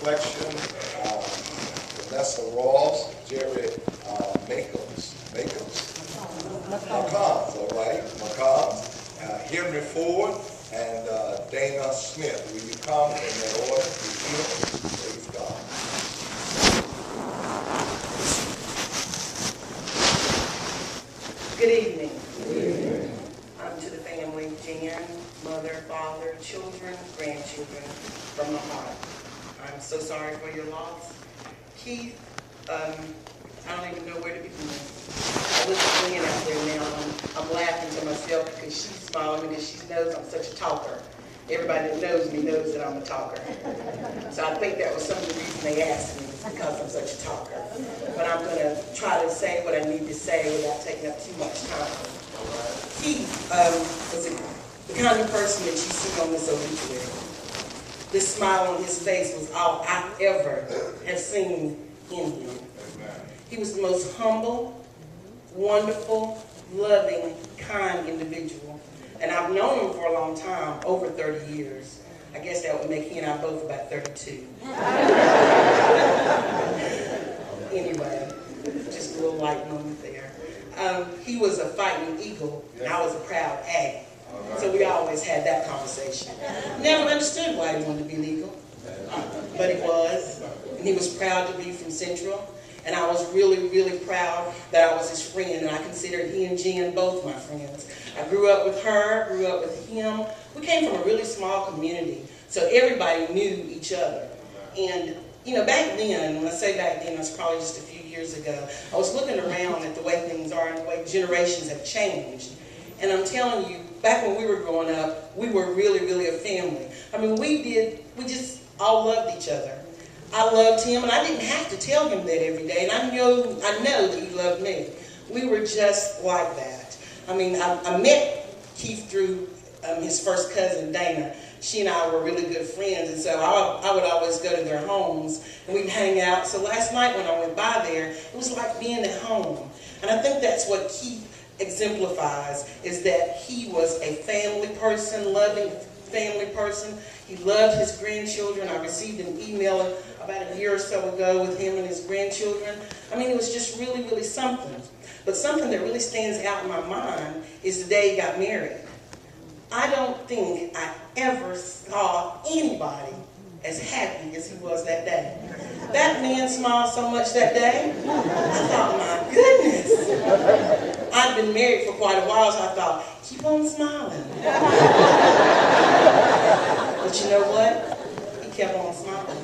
Reflection, Vanessa Ross, Jerry McCombs, all right, McCombs, Henry Ford, and Dana Smith. Will you come in that order? Praise God. Good evening. To the family, Jan, mother, father, children, grandchildren, from my heart. I'm so sorry for your loss. Keith, I don't even know where to begin. I look at Lynn out there now, and I'm laughing to myself because she's smiling because she knows I'm such a talker. Everybody that knows me knows that I'm a talker. So I think that was some of the reason they asked me, because I'm such a talker. But I'm going to try to say what I need to say without taking up too much time. He was the kind of person that you see on this obituary. This smile on his face was all I ever have seen in him. He was the most humble, wonderful, loving, kind individual. And I've known him for a long time, over 30 years. I guess that would make he and I both about 32. Anyway, just a little light moment there. He was a fighting eagle, and I was a proud ag. So we always had that conversation. Never understood why he wanted to be legal, but he was. And he was proud to be from Central. And I was really, really proud that I was his friend, and I considered he and Jen both my friends. I grew up with her, grew up with him. We came from a really small community, so everybody knew each other. And, you know, back then, when I say back then, it was probably just a few years ago, I was looking around at the way things are and the way generations have changed. And I'm telling you, back when we were growing up, we were really, really a family. I mean, we just all loved each other. I loved him, and I didn't have to tell him that every day, and I know that he loved me. We were just like that. I mean, I met Keith through his first cousin, Dana. She and I were really good friends, and so I would always go to their homes, and we'd hang out. So last night when I went by there, it was like being at home. And I think that's what Keith exemplifies, is that he was a family person, loving family person. He loved his grandchildren. I received an email about a year or so ago with him and his grandchildren. I mean, it was just really, really something. But something that really stands out in my mind is the day he got married. I don't think I ever saw anybody as happy as he was that day. That man smiled so much that day, I thought, my goodness. I'd been married for quite a while, so I thought, keep on smiling. But you know what? He kept on smiling.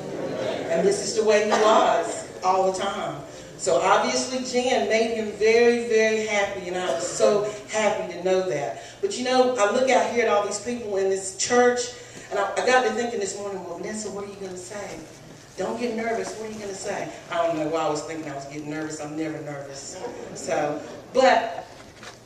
And this is the way he was all the time. So obviously Jan made him very, very happy, and I was so happy to know that. But you know, I look out here at all these people in this church, and I got to thinking this morning, well, Vanessa, what are you going to say? Don't get nervous. What are you going to say? I don't know why I was thinking I was getting nervous. I'm never nervous. But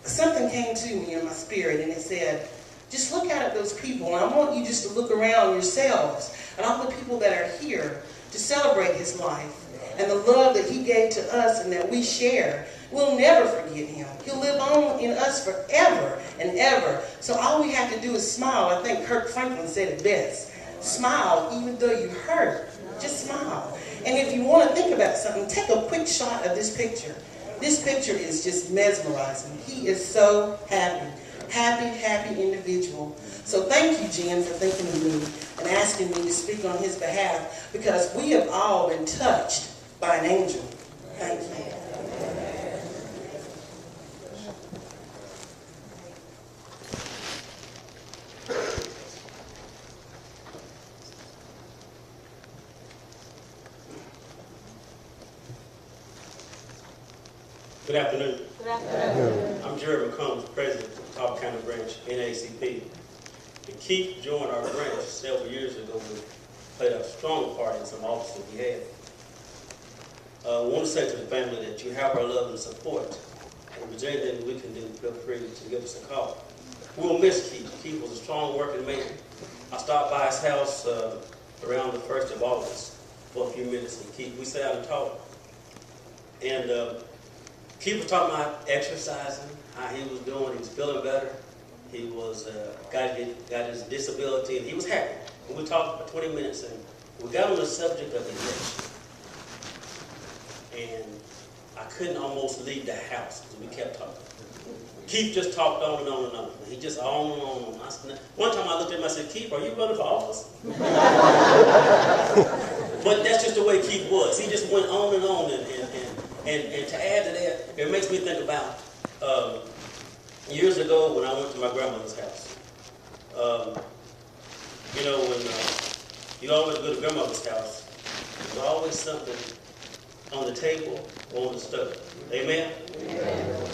something came to me in my spirit, and it said, just look out at those people, and I want you just to look around yourselves and all the people that are here to celebrate his life and the love that he gave to us and that we share. We'll never forget him. He'll live on in us forever and ever. So all we have to do is smile. I think Kirk Franklin said it best. Smile even though you hurt. Just smile. And if you want to think about something, take a quick shot of this picture. This picture is just mesmerizing. He is so happy. Happy, happy individual. So thank you, Jen, for thinking of me and asking me to speak on his behalf, because we have all been touched by an angel. Thank you. Good afternoon. Good afternoon. I'm Jerry McCombs, president of Talbot County Branch, NAACP. And Keith joined our branch several years ago and played a strong part in some offices we had. I want to say to the family that you have our love and support. And if there's anything we can do, feel free to give us a call. We'll miss Keith. Keith was a strong working man. I stopped by his house around the 1st of August for a few minutes, and Keith, we sat out and talked. And Keith was talking about exercising, how he was doing. He was feeling better. He was got his disability, and he was happy. And we talked for 20 minutes, and we got on the subject of election, and I couldn't almost leave the house because we kept talking. Keith just talked on and on and on. He just on and on and on. One time I looked at him and I said, Keith, are you running for office? But that's just the way Keith was. He just went on and on. And to add to that, it makes me think about years ago when I went to my grandmother's house. You know, when you always go to grandmother's house, there's always something on the table or on the stove. Amen?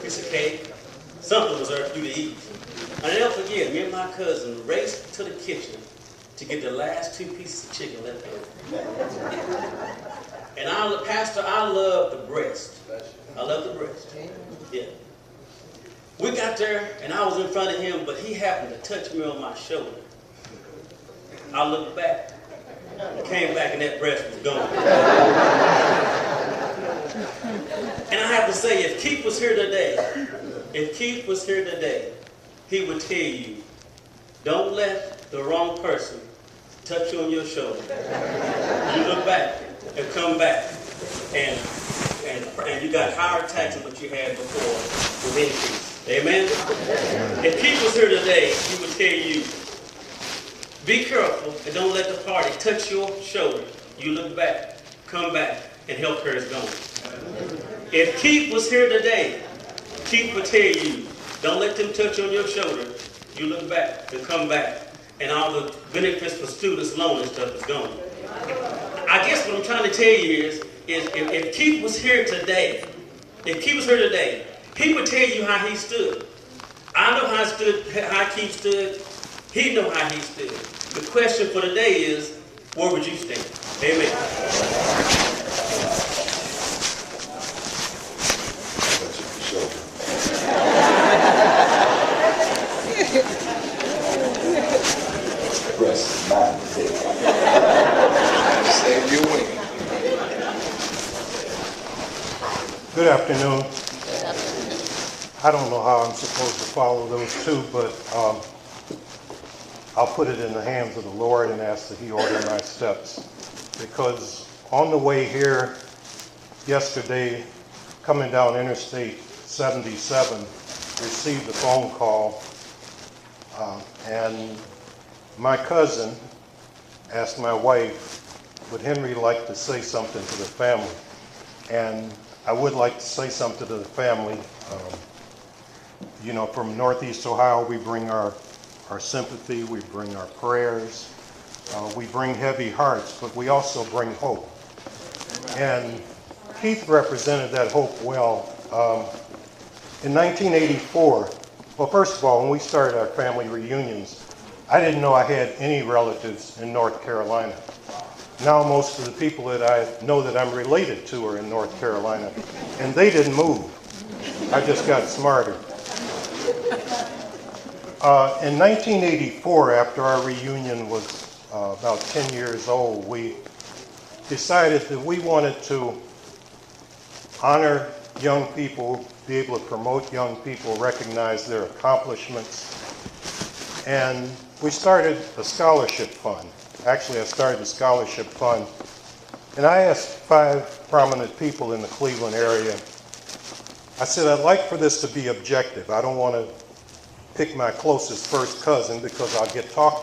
Piece of cake. Something was there for you to eat. I'll never forget, me and my cousin raced to the kitchen to get the last 2 pieces of chicken left over. And Pastor, I love the breast. I love the breast. Yeah. We got there, and I was in front of him, but he happened to touch me on my shoulder. I looked back, came back, and that breast was gone. And I have to say, if Keith was here today, he would tell you, don't let the wrong person touch you on your shoulder. You look back and come back, and you got higher tax than what you had before with increase. Amen? If Keith was here today, he would tell you, be careful and don't let the party touch your shoulder. You look back, come back, and help her is gone. If Keith was here today, Keith would tell you, don't let them touch on your shoulder. You look back and come back, and all the benefits for students, loan and stuff is gone. I guess what I'm trying to tell you is if Keith was here today, he would tell you how he stood. I know how Keith stood. He know how he stood. The question for today is, where would you stand? Amen. Rest mind. Save your wing. Good afternoon. I don't know how I'm supposed to follow those two, but I'll put it in the hands of the Lord and ask that He order my steps. Because on the way here yesterday, coming down Interstate 77, received a phone call, and my cousin asked my wife, would Henry like to say something to the family? And I would like to say something to the family. You know, from Northeast Ohio, we bring our sympathy, we bring our prayers, we bring heavy hearts, but we also bring hope. And Keith represented that hope well. In 1984, well, first of all, when we started our family reunions, I didn't know I had any relatives in North Carolina. Now most of the people that I know that I'm related to are in North Carolina, and they didn't move. I just got smarter. In 1984, after our reunion was about 10 years old, we decided that we wanted to honor young people, be able to promote young people, recognize their accomplishments, and we started a scholarship fund. Actually, I started a scholarship fund, and I asked 5 prominent people in the Cleveland area. I said, I'd like for this to be objective. I don't want to pick my closest first cousin because I'll get talked